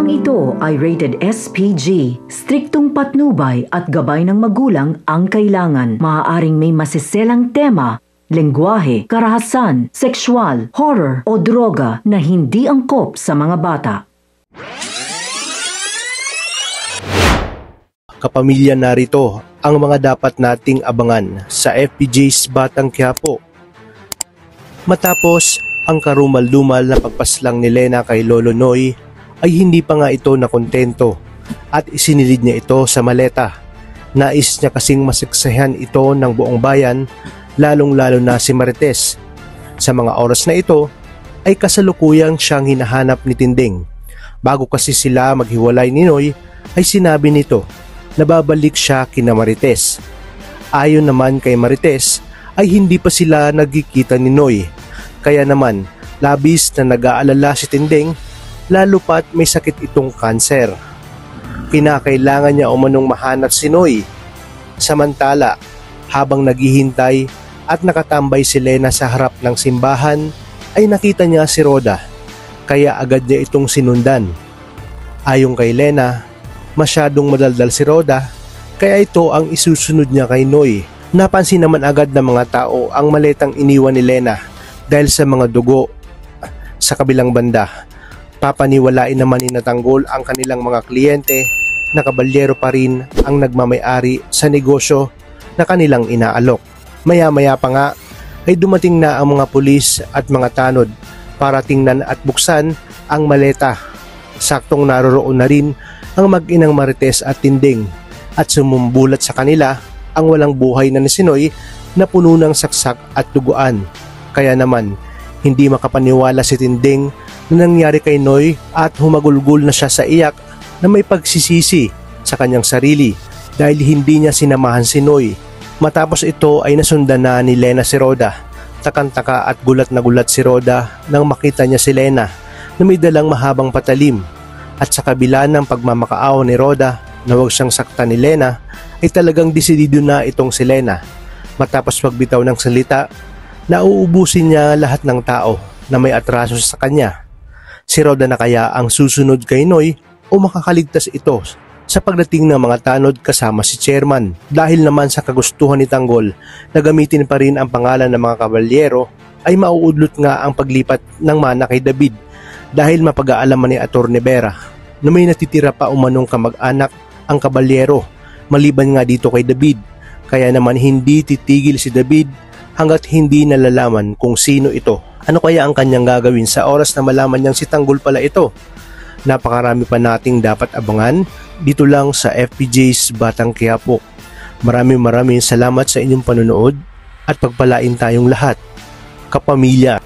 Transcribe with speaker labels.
Speaker 1: Programang ito ay rated SPG. Striktong patnubay at gabay ng magulang ang kailangan. Maaaring may masiselang tema, lengguwahe, karahasan, sexual, horror o droga na hindi angkop sa mga bata.
Speaker 2: Kapamilya, narito ang mga dapat nating abangan sa FPJ's Batang Quiapo. Matapos ang karumal-dumal na pagpaslang ni Lena kay Lolo Noy, ay hindi pa nga ito nakontento at isinilid niya ito sa maleta. Nais niya kasing masiksahan ito ng buong bayan, lalong-lalo na si Marites. Sa mga oras na ito ay kasalukuyang siyang hinahanap ni Tinding. Bago kasi sila maghiwalay ni Noy ay sinabi nito na babalik siya kina Marites. Ayon naman kay Marites ay hindi pa sila nagkikita ni Noy, kaya naman labis na nag-aalala si Tinding, lalo pat may sakit itong kanser. Kinakailangan niya umanong mahanap si Noy. Samantala, habang naghihintay at nakatambay si Lena sa harap ng simbahan, ay nakita niya si Rhoda, kaya agad niya itong sinundan. Ayon kay Lena, masyadong madaldal si Rhoda, kaya ito ang isusunod niya kay Noy. Napansin naman agad ng mga tao ang maletang iniwan ni Lena dahil sa mga dugo. Sa kabilang banda, papaniwalain naman ni Natanggol ang kanilang mga kliyente na kabalyero pa rin ang nagmamay-ari sa negosyo na kanilang inaalok. Maya-maya pa nga ay dumating na ang mga pulis at mga tanod para tingnan at buksan ang maleta. Saktong naroroon na rin ang mag-inang Marites at Tinding at sumumbulat sa kanila ang walang buhay na ni Sinoy na puno ng saksak at duguan. Kaya naman, hindi makapaniwala si Tinding na nangyari kay Noy at humagulgol na siya sa iyak na may pagsisisi sa kanyang sarili dahil hindi niya sinamahan si Noy. Matapos ito ay nasundan na ni Lena si Rhoda. Takang-taka at gulat na gulat si Rhoda nang makita niya si Lena na may dalang mahabang patalim. At sa kabila ng pagmamakaawa ni Rhoda na huwag siyang sakta ni Lena, ay talagang desidido na itong si Lena. Matapos magbitaw ng salita, nauubusin niya lahat ng tao na may atraso sa kanya. Si Rhoda na kaya ang susunod kay Noy o makakaligtas ito sa pagdating ng mga tanod kasama si Chairman. Dahil naman sa kagustuhan ni Tanggol na gamitin pa rin ang pangalan ng mga kabalyero, ay mauudlot nga ang paglipat ng mana kay David dahil mapag-aalaman ni Atty. Vera na may natitira pa umanong kamag-anak ang kabalyero maliban nga dito kay David. Kaya naman hindi titigil si David hanggat hindi nalalaman kung sino ito. Ano kaya ang kanyang gagawin sa oras na malaman niyang si Tanggol pala ito? Napakarami pa nating dapat abangan dito lang sa FPJ's Batang Quiapo. Maraming salamat sa inyong panonood at pagpalain tayong lahat, kapamilya.